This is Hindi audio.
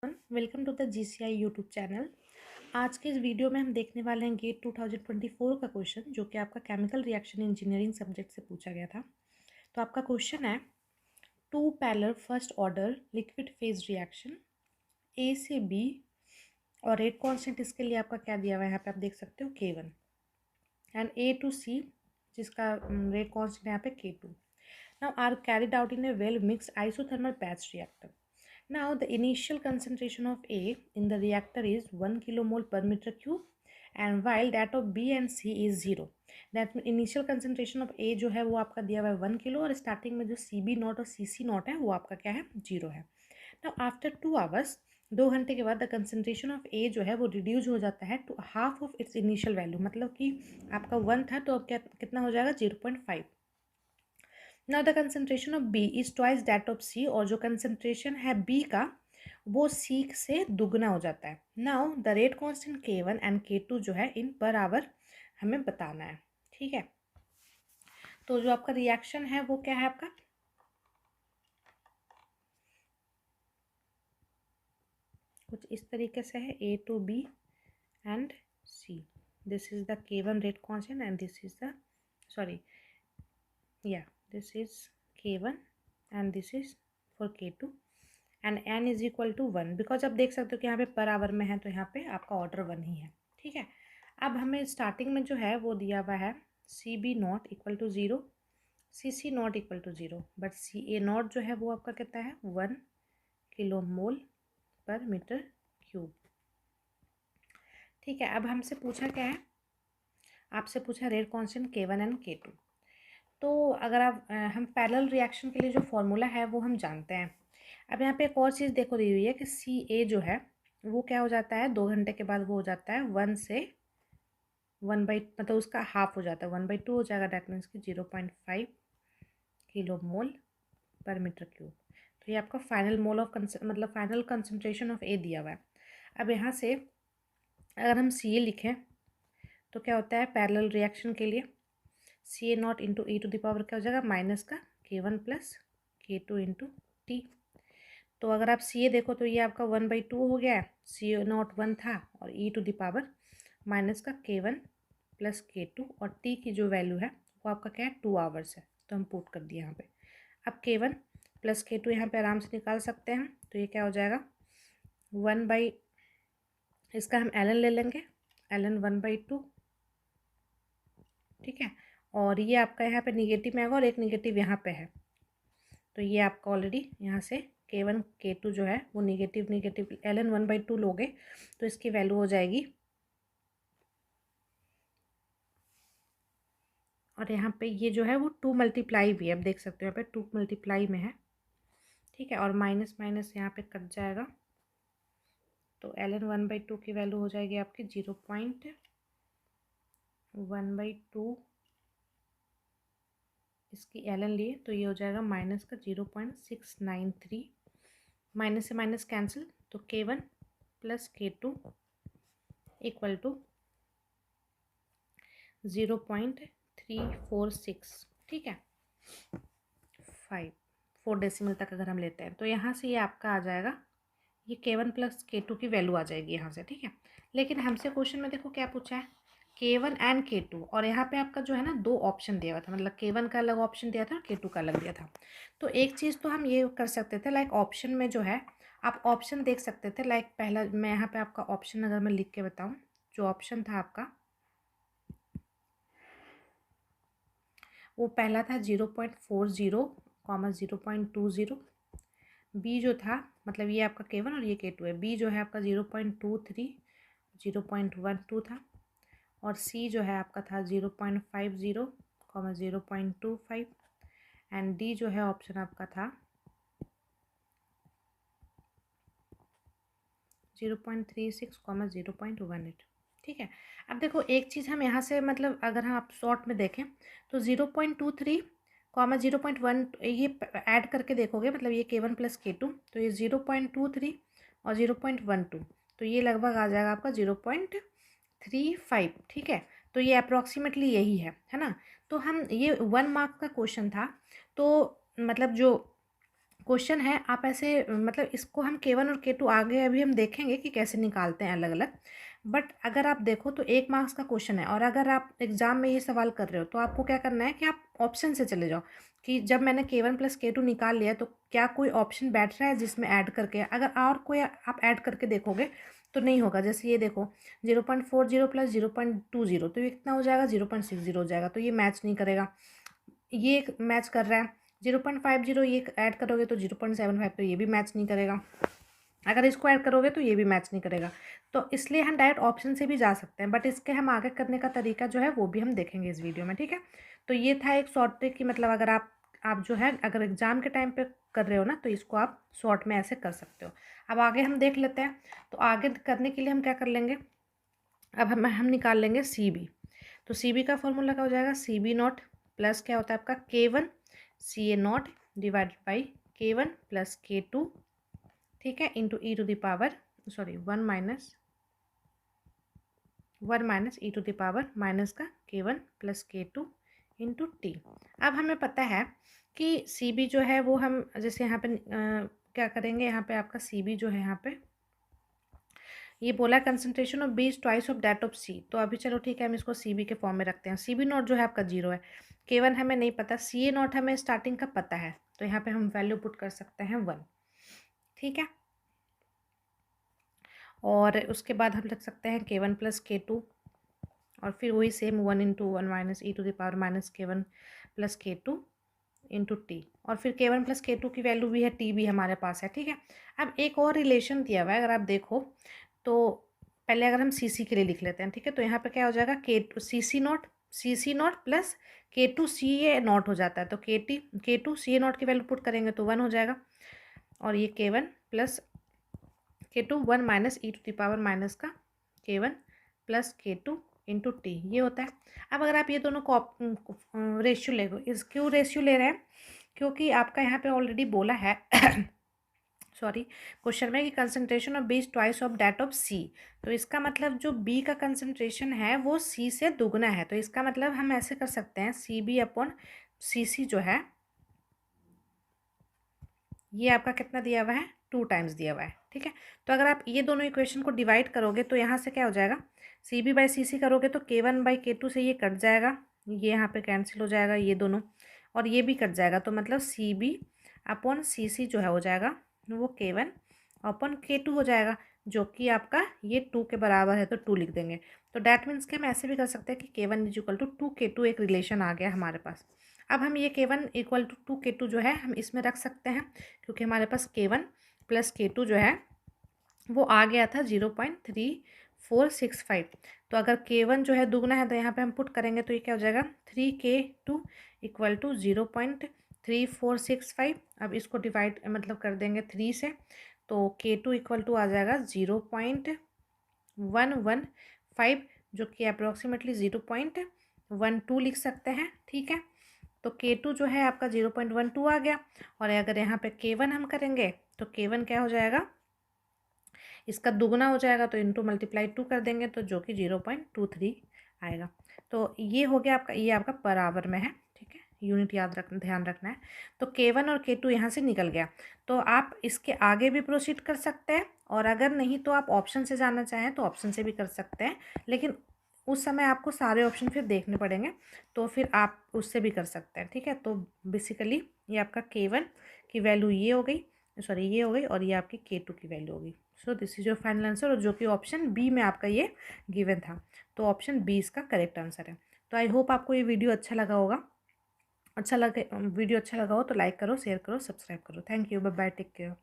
Welcome to the GCI YouTube channel. आज के इस वीडियो में हम देखने वाले हैं गेट 2024 का क्वेश्चन, जो कि आपका केमिकल रिएक्शन इंजीनियरिंग सब्जेक्ट से पूछा गया था। तो आपका क्वेश्चन है, two parallel first order liquid phase reaction A से बी, और रेट कांस्टेंट इसके लिए आपका क्या दिया हुआ है, यहाँ पे आप देख सकते हो K1, एंड ए टू सी जिसका रेट कांस्टेंट यहाँ पे K2 now are carried out in a well mixed isothermal batch reactor. Now the initial concentration of A in the reactor is 1 kilomole per meter cube, and while that of B and C is 0. That means initial concentration of A जो है वो आपका दिया हुआ है 1 किलो, और स्टार्टिंग में जो CB नॉट और CC नॉट है वो आपका क्या है, 0 है। Now after 2 hours, 2 घंटे के बाद द कंसनट्रेशन ऑफ ए जो है वो रिड्यूज हो जाता है to half of its initial value, मतलब कि आपका 1 था तो अब क्या कितना हो जाएगा, 0.5। Now the concentration of B is twice that of C, और जो कंसनट्रेशन है बी का वो सी से दुगना हो जाता है। Now the rate constant K1 and K2 जो है इन पर आवर हमें बताना है, ठीक है। तो जो आपका रिएक्शन है वो क्या है, आपका कुछ इस तरीके से है, A to B and C. This is the K1 rate constant and this is the, sorry, yeah, this is K1 and this is for K2 and n is equal to 1, because आप देख सकते हो कि यहाँ पे पर आवर में है तो यहाँ पे आपका ऑर्डर 1 ही है, ठीक है। अब हमें स्टार्टिंग में जो है वो दिया हुआ है CB not equal to 0, CC not equal to 0, but CA not जो है वो आपका कितना है, 1 किलो मोल पर मीटर क्यूब, ठीक है। अब हमसे पूछा क्या है, आपसे पूछा rate constant K1 and K2। तो अगर आप हम पैरेलल रिएक्शन के लिए जो फॉर्मूला है वो हम जानते हैं। अब यहाँ पे एक और चीज़ देखो दी हुई है कि CA जो है वो क्या हो जाता है, 2 घंटे के बाद वो हो जाता है 1 से 1 बाई, मतलब उसका हाफ हो जाता है, 1/2 हो जाएगा। डैट मीन्स कि 0.5 किलो मोल पर मीटर क्यूब। तो ये आपका फाइनल मोल ऑफ मतलब फाइनल कंसनट्रेशन ऑफ ए दिया हुआ है। अब यहाँ से अगर हम CA लिखें तो क्या होता है, पैरेलल रिएक्शन के लिए CA not into e to the power क्या हो जाएगा, माइनस का K1 plus K2 into T. तो अगर आप CA देखो तो ये आपका 1/2 हो गया है, CA नॉट 1 था, और ई टू द पावर माइनस का K1 प्लस K2, और टी की जो वैल्यू है वो आपका क्या है, 2 आवर्स है, तो हम पुट कर दिए यहाँ पे। अब K1 प्लस K2 यहाँ पे आराम से निकाल सकते हैं, तो ये क्या हो जाएगा, 1 बाई, इसका हम ln ले लेंगे, ln 1/2, ठीक है। और ये आपका यहाँ पे निगेटिव में आएगा और एक निगेटिव यहाँ पे है, तो ये आपका ऑलरेडी यहाँ से K1 K2 जो है वो निगेटिव निगेटिव ln 1/2 लोगे तो इसकी वैल्यू हो जाएगी, और यहाँ पे ये जो है वो 2 मल्टीप्लाई भी है, आप देख सकते हो यहाँ पे 2 मल्टीप्लाई में है, ठीक है। और माइनस माइनस यहाँ पे कट जाएगा, तो ln 1/2 की वैल्यू हो जाएगी आपकी 0.1/2, इसकी ln लिए तो ये हो जाएगा माइनस का 0.693, माइनस से माइनस कैंसिल, तो K1 plus K2 equal to 0.346, ठीक है, 4 डेसिमल तक अगर हम लेते हैं तो यहाँ से ये आपका आ जाएगा, ये K1 प्लस K2 की वैल्यू आ जाएगी यहाँ से, ठीक है। लेकिन हमसे क्वेश्चन में देखो क्या पूछा है, K1 एंड K2, और यहाँ पे आपका जो है ना 2 ऑप्शन दिया हुआ था, मतलब K1 का अलग ऑप्शन दिया था और K2 का अलग दिया था। तो एक चीज़ तो हम ये कर सकते थे, लाइक ऑप्शन में जो है आप ऑप्शन देख सकते थे, लाइक पहला मैं यहाँ पे आपका ऑप्शन अगर मैं लिख के बताऊँ, जो ऑप्शन था आपका वो पहला था 0.40, 0.20। बी जो था, मतलब ये आपका K1 और ये K2 है, बी जो है आपका 0.23, 0.12 था, और सी जो है आपका था 0.50, 0.25, एंड डी जो है ऑप्शन आपका था 0.36, 0.18, ठीक है। अब देखो एक चीज़ हम यहाँ से, मतलब अगर हम आप शॉर्ट में देखें तो 0.23, 0.1 ये ऐड करके देखोगे, मतलब ये K1 प्लस K2, तो ये 0.23 और 0.12, तो ये लगभग आ जाएगा आपका 0.35, ठीक है। तो ये अप्रॉक्सीमेटली यही है ना। तो हम ये 1 मार्क का क्वेश्चन था, तो मतलब जो क्वेश्चन है, आप ऐसे मतलब इसको हम K1 और K2 आगे अभी हम देखेंगे कि कैसे निकालते हैं अलग अलग। बट अगर आप देखो तो 1 मार्क्स का क्वेश्चन है, और अगर आप एग्जाम में ये सवाल कर रहे हो तो आपको क्या करना है कि आप ऑप्शन से चले जाओ कि जब मैंने K1 प्लस K2 निकाल लिया तो क्या कोई ऑप्शन बैठ रहा है जिसमें ऐड करके, अगर और कोई आप ऐड करके देखोगे तो नहीं होगा। जैसे ये देखो 0.40 प्लस 0.20, तो ये कितना हो जाएगा, 0.60 हो जाएगा, तो ये मैच नहीं करेगा। ये एक मैच कर रहा है 0.50, ये ऐड करोगे तो 0.75, तो ये भी मैच नहीं करेगा। अगर इसको ऐड करोगे तो ये भी मैच नहीं करेगा। तो इसलिए हम डायरेक्ट ऑप्शन से भी जा सकते हैं, बट इसके हम आगे करने का तरीका जो है वो भी हम देखेंगे इस वीडियो में, ठीक है। तो ये था एक शॉर्ट ट्रिक की, मतलब अगर आप जो है अगर एग्जाम के टाइम पे कर रहे हो ना तो इसको आप शॉर्ट में ऐसे कर सकते हो। अब आगे हम देख लेते हैं। तो आगे करने के लिए हम क्या कर लेंगे, अब हम निकाल लेंगे CB। तो CB का फॉर्मूला क्या हो जाएगा, CB नॉट प्लस क्या होता है आपका K1 CA not divided by K1 plus K2, ठीक है, into e to the power sorry 1 minus e to the power minus का K1 plus K2 into T. अब हमें पता है कि CB जो है वो हम जैसे यहाँ पे क्या करेंगे, यहाँ पे आपका CB जो है यहाँ पे ये बोला concentration of B is twice of that of C. तो अभी चलो ठीक है, हम इसको CB के फॉर्म में रखते हैं। CB नॉट जो है आपका 0 है, K1 हमें नहीं पता, CA नॉट हमें स्टार्टिंग का पता है, तो यहाँ पे हम वैल्यू पुट कर सकते हैं 1, ठीक है। और उसके बाद हम रख सकते हैं K1 प्लस K2, और फिर वही same 1 into 1 minus e to the power minus K1 plus K2 into t, और फिर K1 प्लस K2 की वैल्यू भी है, टी भी हमारे पास है, ठीक है। अब एक और रिलेशन दिया हुआ है, अगर आप देखो तो पहले अगर हम CC के लिए लिख लेते हैं, ठीक है। तो यहाँ पे क्या हो जाएगा, CC not plus K2 CA not हो जाता है, तो K2 CA नॉट की वैल्यू पुट करेंगे तो 1 हो जाएगा, और ये K1 plus K2 1 minus e to the power minus का K1 plus K2 into T, ये होता है। अब अगर आप ये दोनों को रेशियो ले, इस क्यों रेशियो ले रहे हैं, क्योंकि आपका यहाँ पे ऑलरेडी बोला है सॉरी क्वेश्चन में कि concentration of B is twice of that of C. तो इसका मतलब जो बी का कंसंट्रेशन है वो सी से दुगना है, तो इसका मतलब हम ऐसे कर सकते हैं CB अपॉन CC जो है ये आपका कितना दिया हुआ है, 2 टाइम्स दिया हुआ है, ठीक है। तो अगर आप ये दोनों इक्वेशन को डिवाइड करोगे तो यहाँ से क्या हो जाएगा, CB बाई CC करोगे तो K1 बाई K2 से ये कट जाएगा, ये यहाँ पे कैंसिल हो जाएगा ये दोनों, और ये भी कट जाएगा, तो मतलब CB अपॉन CC जो है हो जाएगा वो K1 अपॉन K2 हो जाएगा, जो कि आपका ये 2 के बराबर है, तो 2 लिख देंगे। तो डैट मीन्स कि हम ऐसे भी कर सकते हैं कि K1 is equal to 2K2, एक रिलेशन आ गया हमारे पास। अब हम ये K1 इक्वल टू 2K2 जो है हम इसमें रख सकते हैं, क्योंकि हमारे पास K1 प्लस K2 जो है वो आ गया था 0.3465। तो अगर K1 जो है दुगना है तो यहाँ पे हम पुट करेंगे तो ये क्या हो जाएगा, 3K2 इक्वल टू 0.3465। अब इसको डिवाइड मतलब कर देंगे 3 से, तो K2 इक्वल टू आ जाएगा 0.115, जो कि अप्रोक्सीमेटली 0.12 लिख सकते हैं, ठीक है। तो K2 जो है आपका 0.12 आ गया, और अगर यहाँ पे K1 हम करेंगे तो K1 क्या हो जाएगा, इसका दुगना हो जाएगा, तो इंटू मल्टीप्लाई 2 कर देंगे तो जो कि 0.23 आएगा। तो ये हो गया आपका, ये आपका पर आवर में है, ठीक है, यूनिट ध्यान रखना है। तो K1 और K2 यहाँ से निकल गया, तो आप इसके आगे भी प्रोसीड कर सकते हैं, और अगर नहीं तो आप ऑप्शन से जाना चाहें तो ऑप्शन से भी कर सकते हैं, लेकिन उस समय आपको सारे ऑप्शन फिर देखने पड़ेंगे, तो फिर आप उससे भी कर सकते हैं, ठीक है। तो बेसिकली ये आपका K1 की वैल्यू ये हो गई, सॉरी ये हो गई, और ये आपकी K2 की वैल्यू होगी। So this is your final answer, और जो कि ऑप्शन बी में आपका ये गिवन था, तो ऑप्शन बी इसका करेक्ट आंसर है। तो आई होप आपको ये वीडियो अच्छा लगा होगा, वीडियो अच्छा लगा हो तो लाइक करो, शेयर करो, सब्सक्राइब करो। Thank you, bye bye, take care.